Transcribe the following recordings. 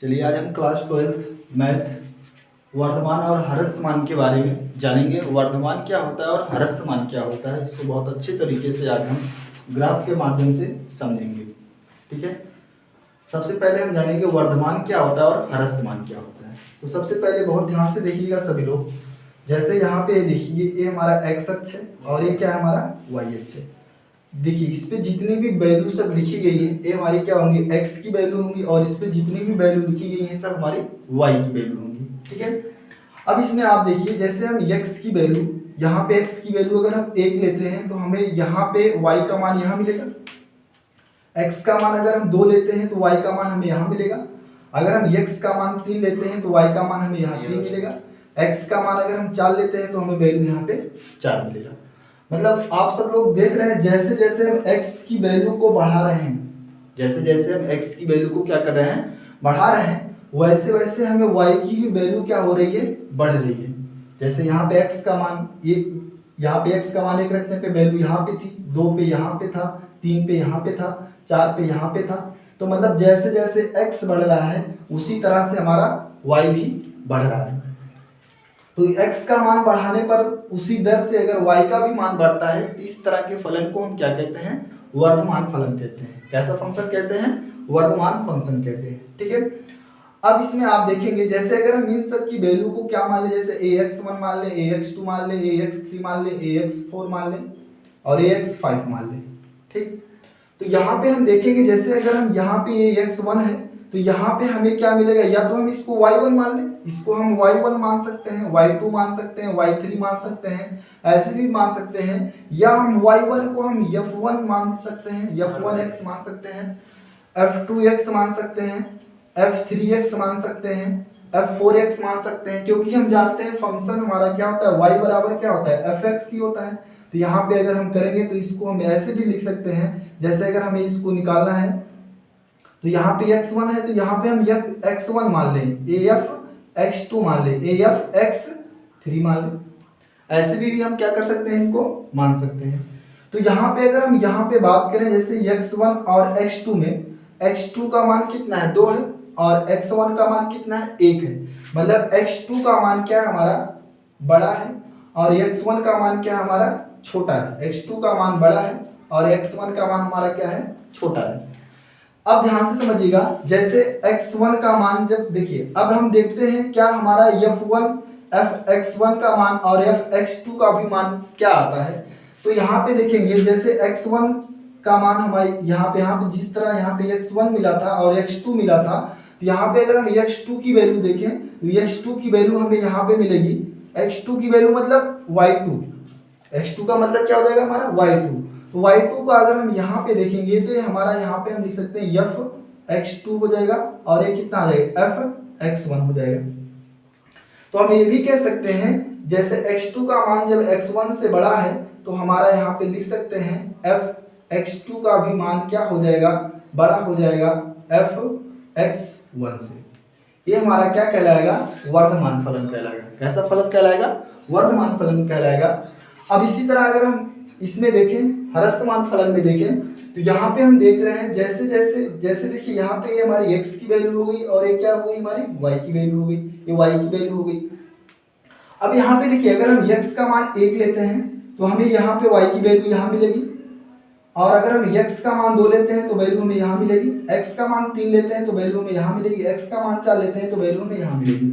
चलिए आज हम क्लास 12 मैथ वर्धमान और हरस मान के बारे में जानेंगे। वर्धमान क्या होता है और हरस मान क्या होता है, इसको बहुत अच्छे तरीके से आज हम ग्राफ के माध्यम से समझेंगे। ठीक है, सबसे पहले हम जानेंगे वर्धमान क्या होता है और हरस मान क्या होता है। तो सबसे पहले बहुत ध्यान से देखिएगा सभी लोग। जैसे यहाँ पे देखिए ये हमारा एक्स अक्ष है और ये क्या है हमारा वाई अक्ष है। देखिए इस पे जितनी भी वैल्यू सब लिखी गई है ये हमारी क्या होंगी, एक्स की वैल्यू होंगी, और इस पे जितनी भी वैल्यू लिखी गई है सब हमारी वाई की वैल्यू होंगी। ठीक है, अब इसमें आप देखिए जैसे हम एक्स की वैल्यू, यहाँ पे एक्स की वैल्यू अगर हम 1 लेते हैं तो हमें यहाँ पे वाई का मान यहाँ मिलेगा। एक्स का मान अगर हम 2 लेते हैं तो वाई का मान हमें यहाँ मिलेगा। अगर हम एक्स का मान 3 लेते हैं तो वाई का मान हमें यहाँ 3 मिलेगा। एक्स का मान अगर हम 4 लेते हैं तो हमें वैल्यू यहाँ पे 4 मिलेगा। मतलब आप सब लोग देख रहे हैं जैसे जैसे हम x की वैल्यू को बढ़ा रहे हैं, जैसे जैसे हम x की वैल्यू को क्या कर रहे हैं, बढ़ा रहे हैं, वैसे वैसे हमें y की भी वैल्यू क्या हो रही है, बढ़ रही है। जैसे यहाँ पे x का मान, ये यहाँ पे x का मान 1 रखने पे वैल्यू यहाँ पे थी, 2 पे यहाँ पे था, 3 पे यहाँ पे था, 4 पे यहाँ पे था। तो मतलब जैसे जैसे x बढ़ रहा है उसी तरह से हमारा y भी बढ़ रहा है। तो x का मान बढ़ाने पर उसी दर से अगर y का भी मान बढ़ता है तो इस तरह के फलन को हम क्या कहते हैं, वर्धमान फलन कहते हैं। कैसा फंक्शन कहते हैं, वर्धमान फंक्शन कहते हैं। ठीक है, अब इसमें आप देखेंगे जैसे अगर हम इन सब की वैल्यू को क्या मान ले, जैसे ax1 मान ले, ax2 मान ले, ax3 मान ले, ax4 मान ले और ax5 मान ले। ठीक, तो यहाँ पे हम देखेंगे जैसे अगर हम यहाँ पे ax1 है तो यहाँ पे हमें क्या मिलेगा, या तो हम इसको y1 मान लें, इसको हम y1 मान सकते हैं, y2 मान सकते हैं, y3 मान सकते हैं, ऐसे भी मान सकते हैं, या हम y1 को हम f1 मान सकते हैं, f1x मान सकते हैं, f2x मान सकते हैं, f3x मान सकते हैं, f4x मान सकते हैं, क्योंकि हम जानते हैं फंक्शन हमारा क्या होता है, y बराबर क्या होता है, fx ही होता है। तो यहाँ पे अगर हम करेंगे तो इसको हम ऐसे भी लिख सकते हैं, जैसे अगर हमें इसको निकालना है तो यहाँ पे x1 है तो यहाँ पे हम x1 मान लें, x2 मान लें, x3 मान लें, ऐसे भी हम क्या कर सकते हैं, इसको मान सकते हैं। तो यहाँ पे अगर हम यहाँ पे बात करें जैसे x1 और x2 में, x2 का मान कितना है, 2 है, और x1 का मान कितना है, 1 है। मतलब x2 का मान क्या है हमारा, बड़ा है, और x1 का मान क्या है हमारा, छोटा है। x2 का मान बड़ा है और x1 का मान हमारा क्या है, छोटा है। अब ध्यान से समझिएगा, जैसे x1 का मान जब देखिए, अब हम देखते हैं क्या हमारा fx1 का मान और fx2 का भी मान क्या आता है। तो यहाँ पे देखेंगे जैसे x1 का मान हमारे यहाँ पे जिस तरह यहाँ पे x1 मिला था और x2 मिला था, तो यहाँ पे अगर हम x2 की वैल्यू देखें तो x2 की वैल्यू हमें यहाँ पे मिलेगी, x2 की वैल्यू मतलब y2, x2 का मतलब क्या हो जाएगा हमारा y2। तो y2 का अगर हम यहाँ पे देखेंगे तो ये हमारा यहाँ पे हम लिख सकते हैं fx2 हो जाएगा, और ये कितना आ जाएगा, fx1 हो जाएगा। तो हम ये भी कह सकते हैं जैसे x2 का मान जब x1 से बड़ा है तो हमारा यहाँ पे लिख सकते हैं fx2 का भी मान क्या हो जाएगा, बड़ा हो जाएगा fx1 से। ये हमारा क्या कहलाएगा, वर्धमान फलन कहलाएगा। कैसा फलन कहलाएगा, वर्धमान फलन कहलाएगा। अब इसी तरह अगर हम इसमें देखें, हरसमान फलन में देखें, तो यहाँ पे हम देख रहे हैं जैसे जैसे जैसे देखिए यहाँ पे ये हमारी x की वैल्यू हो गई और ये क्या हो गई, हमारी y की वैल्यू हो गई, ये y की वैल्यू हो गई। अब यहाँ पे देखिए अगर हम x का मान 1 लेते हैं तो हमें यहाँ पे y की वैल्यू यहाँ मिलेगी, और अगर हम x का मान 2 लेते हैं तो वैल्यू हमें यहाँ मिलेगी, x का मान 3 लेते हैं तो वैल्यू हमें यहाँ मिलेगी, x का मान 4 लेते हैं तो वैल्यू हमें यहाँ मिलेगी।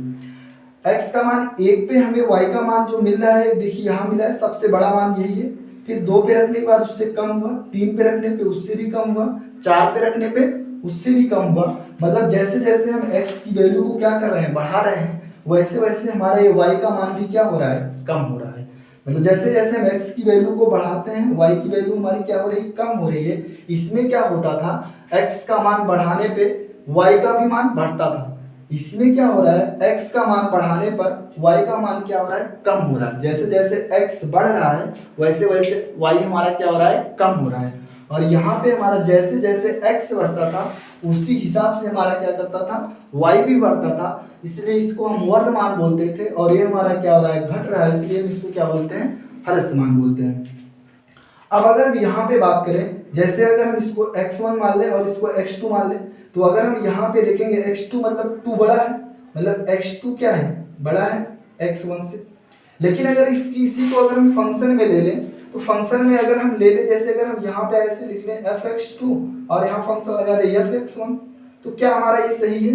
x का मान 1 पे हमें y का मान जो मिल रहा है देखिए यहाँ मिला है, सबसे बड़ा मान यही है। फिर 2 पे रखने के बाद उससे कम हुआ, 3 पे रखने पे उससे भी कम हुआ, 4 पे रखने पे उससे भी कम हुआ। मतलब जैसे जैसे हम x की वैल्यू को क्या कर रहे हैं, बढ़ा रहे हैं, वैसे वैसे हमारा ये y का मान भी क्या हो रहा है, कम हो रहा है। मतलब जैसे जैसे हम x की वैल्यू को बढ़ाते हैं y की वैल्यू हमारी क्या हो रही है, कम हो रही है। इसमें क्या होता था, x का मान बढ़ाने पे y का भी मान बढ़ता था, इसमें क्या हो रहा है, x का मान बढ़ाने पर y का मान क्या हो रहा है, कम हो रहा है। जैसे जैसे x बढ़ रहा है वैसे वैसे y हमारा क्या हो रहा है, कम हो रहा है। और यहाँ पे हमारा जैसे जैसे x बढ़ता था उसी हिसाब से हमारा क्या करता था, y भी बढ़ता था, इसलिए इसको हम वर्धमान बोलते थे। और ये हमारा क्या हो रहा है, घट रहा है, इसलिए हम इसको क्या बोलते हैं, हरसमान बोलते हैं। अब अगर हम यहाँ पे बात करें, जैसे अगर हम इसको x1 मान लें और इसको x2 मान लें, तो अगर हम यहाँ पे देखेंगे x2 मतलब 2 बड़ा है, मतलब x2 क्या है, बड़ा है x1 से। लेकिन अगर इसी को अगर हम फंक्शन में ले लें, तो फंक्शन में अगर हम ले लें, जैसे अगर हम यहाँ पे ऐसे लिख लें f(x2) और यहाँ फंक्शन लगा दें f(x1), तो क्या हमारा ये सही है?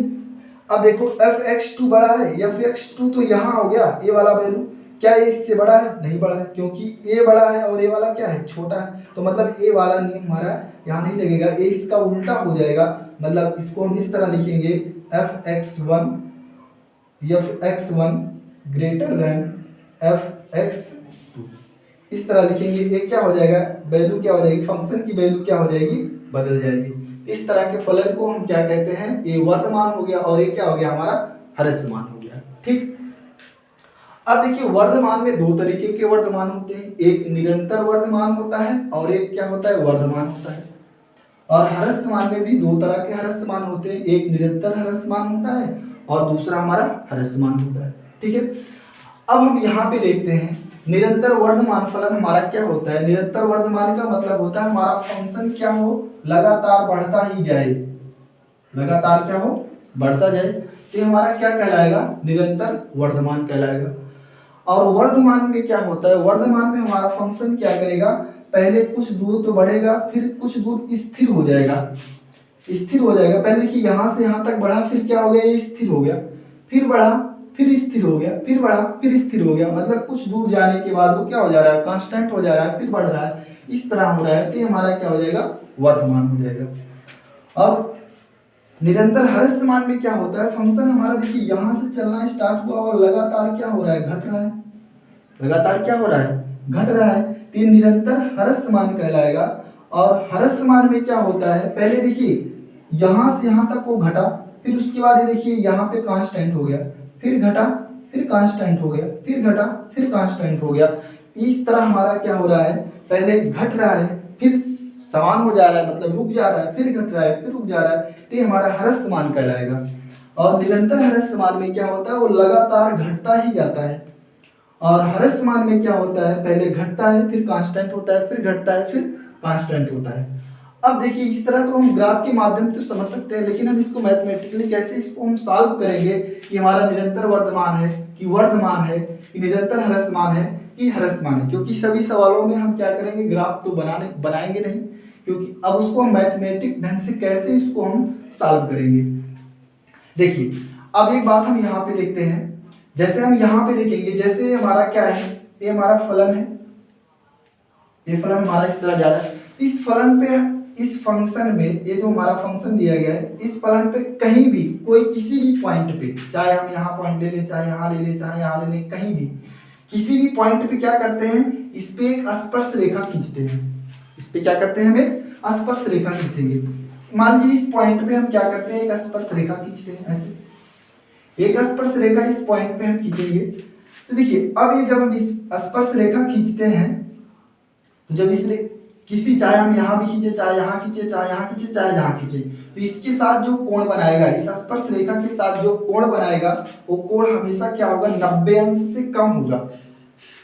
अब देखो f(x2) बड़ा है, f(x2) तो यहाँ हो गया ए वाला वैल्यू, क्या ये इससे बड़ा है? नहीं बड़ा है, क्योंकि ए बड़ा है और ए वाला क्या है, छोटा है। तो मतलब ए वाला नियम हमारा यहाँ नहीं लगेगा, ए इसका उल्टा हो जाएगा। मतलब इसको हम इस तरह लिखेंगे f(x1) ग्रेटर देन f(x2), इस तरह लिखेंगे। ये क्या हो जाएगा, वैल्यू क्या हो जाएगी, फंक्शन की वैल्यू क्या हो जाएगी, बदल जाएगी। इस तरह के फलन को हम क्या कहते हैं, ये वर्धमान हो गया और ये क्या हो गया, हमारा ह्रस्वमान हो गया। ठीक। अब देखिए वर्धमान में दो तरीके के वर्धमान होते हैं, एक निरंतर वर्धमान होता है और एक क्या होता है, वर्धमान होता है। और ह्रस्वमान में भी दो तरह के ह्रस्वमान होते हैं, एक निरंतर ह्रस्वमान होता है और दूसरा हमारा ह्रस्वमान होता है। ठीक है। अब हम यहाँ पे देखते हैं निरंतर वर्धमान फलन हमारा क्या होता है। निरंतर वर्धमान का मतलब होता है हमारा फंक्शन क्या हो, लगातार बढ़ता ही जाए, लगातार क्या हो, बढ़ता जाए, तो हमारा क्या कहलाएगा, निरंतर वर्धमान कहलाएगा। और वर्धमान में क्या होता है, वर्धमान में हमारा फंक्शन क्या करेगा, पहले कुछ दूर तो बढ़ेगा, फिर कुछ दूर स्थिर हो जाएगा, स्थिर हो जाएगा। पहले देखिए यहाँ से यहाँ तक बढ़ा, फिर क्या हो गया, ये स्थिर हो गया, फिर बढ़ा, फिर स्थिर हो गया, फिर बढ़ा, फिर स्थिर हो गया। मतलब कुछ दूर जाने के बाद वो क्या हो जा रहा है, कांस्टेंट हो जा रहा है, फिर बढ़ रहा है, इस तरह हो रहा है, तो ये हमारा क्या हो जाएगा, वर्धमान हो जाएगा। और निरंतर ह्रस्वमान में क्या होता है, फंक्शन हमारा देखिए यहाँ से चलना स्टार्ट हुआ और लगातार क्या हो रहा है, घट रहा है, लगातार क्या हो रहा है, घट रहा है, तो ये निरंतर ह्रस्वमान कहलाएगा। और ह्रस्वमान में क्या होता है, पहले देखिए यहाँ से यहाँ तक वो घटा, फिर उसके बाद ये देखिए यहाँ पे कांस्टेंट हो गया, फिर घटा, फिर कांस्टेंट हो गया, फिर घटा, फिर कांस्टेंट हो गया। इस तरह हमारा क्या हो रहा है, पहले घट रहा है, फिर समान हो जा रहा है, मतलब रुक जा रहा है, फिर घट रहा है, फिर रुक जा रहा है, तो ये हमारा ह्रस्वमान कहलाएगा। और निरंतर ह्रस्वमान में क्या होता है, वो लगातार घटता ही जाता है। और ह्रस्वमान में क्या होता है, पहले घटता है, फिर कांस्टेंट होता है, फिर घटता है, फिर कांस्टेंट होता है। अब देखिए इस तरह तो हम ग्राफ के माध्यम से समझ सकते हैं, लेकिन हम इसको मैथमेटिकली कैसे इसको हम सॉल्व करेंगे कि हमारा निरंतर वर्धमान है कि वर्धमान है, कि निरंतर ह्रस्वमान है कि ह्रस्वमान है, क्योंकि सभी सवालों में हम क्या करेंगे, ग्राफ तो बनाएंगे नहीं, क्योंकि अब उसको हम मैथमेटिक ढंग से कैसे इसको हम सॉल्व करेंगे। देखिए अब एक बात हम यहाँ पे देखते हैं, जैसे हम यहाँ पे देखेंगे, जैसे हमारा क्या है, ये हमारा फलन है, ये फलन हमारा इस तरह जा रहा है, इस फलन पे, इस फंक्शन में, ये जो हमारा फंक्शन दिया गया है, इस फलन पे कहीं भी कोई किसी भी पॉइंट पे, चाहे हम यहाँ पॉइंट ले लें, चाहे यहाँ ले लें, चाहे यहाँ ले लें, कहीं भी किसी भी पॉइंट पे क्या करते हैं, इस पे एक स्पर्श रेखा खींचते हैं, इस पे क्या करते हैं, हम एक स्पर्श रेखा खींचेंगे। मान लीजिए इस पॉइंट पे हम क्या करते हैं, एक स्पर्श रेखा खींचते हैं, ऐसे एक स्पर्श रेखा इस पॉइंट पे हम खींचेंगे। तो देखिए अब ये जब हम इस स्पर्श रेखा खींचते हैं, तो जब इस किसी, चाहे हम यहाँ भी खींचे, चाहे यहाँ खींचे, चाहे यहाँ खींचे, चाहे यहाँ खींचे, तो इसके साथ जो कोण बनाएगा, इस स्पर्श रेखा के साथ जो कोण बनाएगा, वो कोण हमेशा क्या होगा, 90 अंश से कम होगा,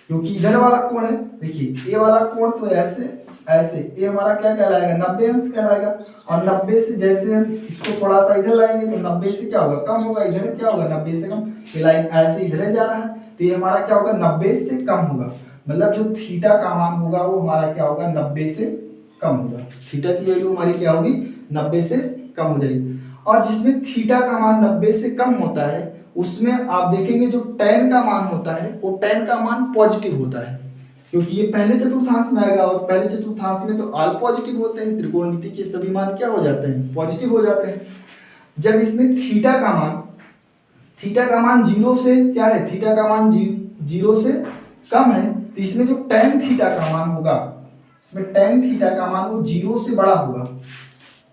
क्योंकि इधर वाला कोण है, देखिए ये वाला कोण तो ऐसे ऐसे, ये हमारा क्या कहलाएगा, 90 अंश कहलाएगा। और 90 से जैसे हम इसको थोड़ा सा इधर लाएंगे तो 90 से क्या होगा, कम होगा, इधर क्या होगा, 90 से कम, ये लाइन ऐसे इधर जा रहा है, तो ये हमारा क्या होगा, 90 से कम होगा। मतलब जो थीटा का मान होगा वो हमारा क्या होगा, 90 से कम होगा, थीटा की वैल्यू हमारी क्या होगी, 90 से कम हो जाएगी। और जिसमें थीटा का मान 90 से कम होता है, उसमें आप देखेंगे जो tan का मान होता है, वो tan का मान पॉजिटिव होता है, क्योंकि ये पहले चतुर्थांश में आएगा, और पहले चतुर्थांश में तो ऑल पॉजिटिव होते हैं, त्रिकोणमिति के सभी मान क्या हो जाते हैं, पॉजिटिव हो जाते हैं। जब इसमें थीटा का मान 0 से क्या है, थीटा का मान 0 से कम है, तो इसमें जो tan थीटा का मान होगा, इसमें tan थीटा का मान वो 0 से बड़ा होगा,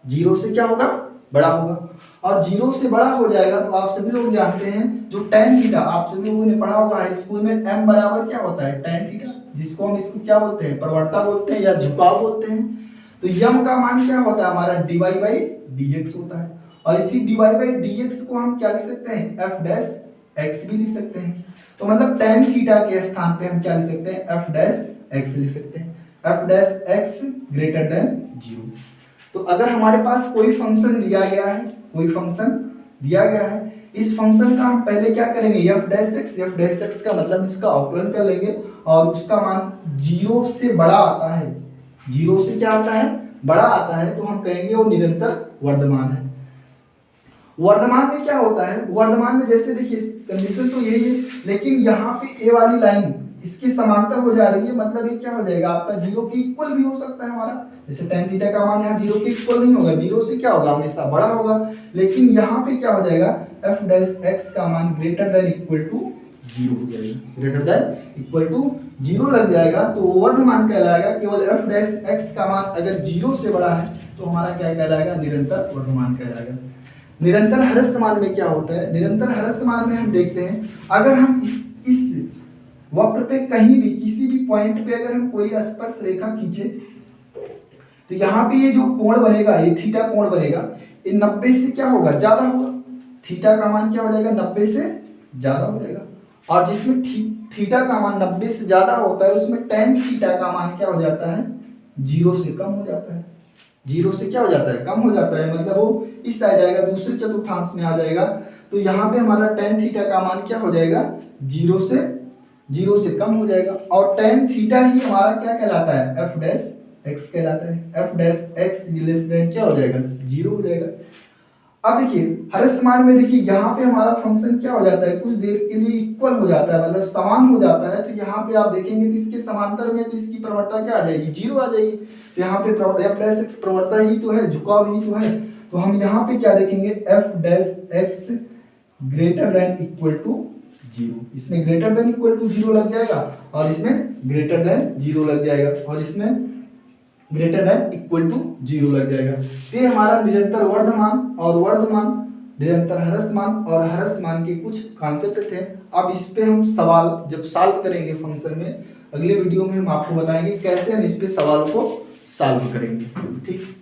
0 से क्या होगा, बड़ा होगा। और 0 से बड़ा हो जाएगा तो आप सभी लोग जानते हैं जो tan थीटा, आप सभी लोगों ने पढ़ा होगा हाई स्कूल में, m बराबर क्या होता है, tan थीटा, जिसको हम इसको क्या बोलते हैं, प्रवणता बोलते हैं या झुकाव बोलते हैं। तो m का मान क्या होता है हमारा, dy/dx होता है, और इसी dy/dx को हम क्या लिख सकते हैं, f' भी लिख सकते हैं। तो मतलब tan थीटा के स्थान पे हम क्या लिख सकते हैं, f' लिख सकते हैं, f' ग्रेटर देन 0। तो अगर हमारे पास कोई फंक्शन दिया गया है, कोई फंक्शन दिया गया है, इस फंक्शन का हम पहले क्या करेंगे, एफ डैश एक्स का मतलब इसका अवकलन कर लेंगे और उसका मान 0 से बड़ा आता है, 0 से क्या आता है, बड़ा आता है, तो हम कहेंगे वो निरंतर वर्धमान है। वर्धमान में क्या होता है, वर्धमान में जैसे देखिए कंडीशन तो यही है, लेकिन यहाँ पे ए वाली लाइन इसके समांतर हो जा रही है, मतलब ये क्या हो जाएगा आपका 0 के इक्वल भी हो सकता है हमारा, जैसे tan थीटा का मान यहाँ 0 के इक्वल नहीं होगा, 0 से क्या होगा हमेशा बड़ा होगा, लेकिन यहाँ पे क्या हो जाएगा एफ डैश एक्स का मान ग्रेटर देन इक्वल टू 0 हो जाएगा, ग्रेटर देन इक्वल टू 0 लग जाएगा, तो वर्धमान कहलाएगा। केवल एफ डैश एक्स का मान अगर 0 से बड़ा है तो हमारा क्या कहलाएगा, निरंतर वर्धमान कहलाएगा। निरंतर हर्ष मान में क्या होता है, निरंतर हर्ष मान में हम देखते हैं अगर हम इस वक्र पे कहीं भी किसी भी पॉइंट पे अगर हम कोई स्पर्श रेखा खींचे तो यहाँ पे ये जो कोण बनेगा, ये थीटा कोण बनेगा, ये 90 से क्या होगा, ज्यादा होगा, थीटा का मान क्या हो जाएगा, 90 से ज्यादा हो जाएगा। और जिसमें थीटा का मान 90 से ज्यादा होता है उसमें tan थीटा का मान क्या हो जाता है, 0 से कम हो जाता है, 0 से क्या हो जाता है, कम हो जाता है, मतलब वो इस साइड आएगा, दूसरे चतुर्थांश में आ जाएगा, तो यहाँ पे हमारा tan थीटा का मान क्या हो जाएगा, 0 से कम हो जाएगा। और tan थीटा ही हमारा क्या कहलाता है, एफ डैश एक्स कहलाता है, F dash x less than क्या हो जाएगा, 0 हो जाएगा। अब देखिए हर्ष मान में देखिए यहाँ पे हमारा फंक्शन क्या हो जाता है, कुछ देर के लिए इक्वल हो जाता है, मतलब समान हो जाता है, तो यहाँ पे आप देखेंगे तो इसके समांतर में तो इसकी प्रवणता क्या आ जाएगी, 0 आ जाएगी, तो यहाँ पे एफ डैश एक्स प्रवणता ही तो है, झुकाव ही तो है, तो हम यहाँ पे क्या देखेंगे, f dash x greater than equal to 0, इसमें ग्रेटर देन इक्वल टू 0 लग जाएगा और इसमें ग्रेटर देन 0 लग जाएगा और इसमें ग्रेटर देन इक्वल टू 0 लग जाएगा। ये हमारा निरंतर वर्धमान और वर्धमान, निरंतर हर्षमान और हर्षमान के कुछ कॉन्सेप्ट थे। अब इस पे हम सवाल जब सॉल्व करेंगे फंक्शन में, अगले वीडियो में हम आपको बताएंगे कैसे हम इस पे सवालों को सॉल्व करेंगे। ठीक।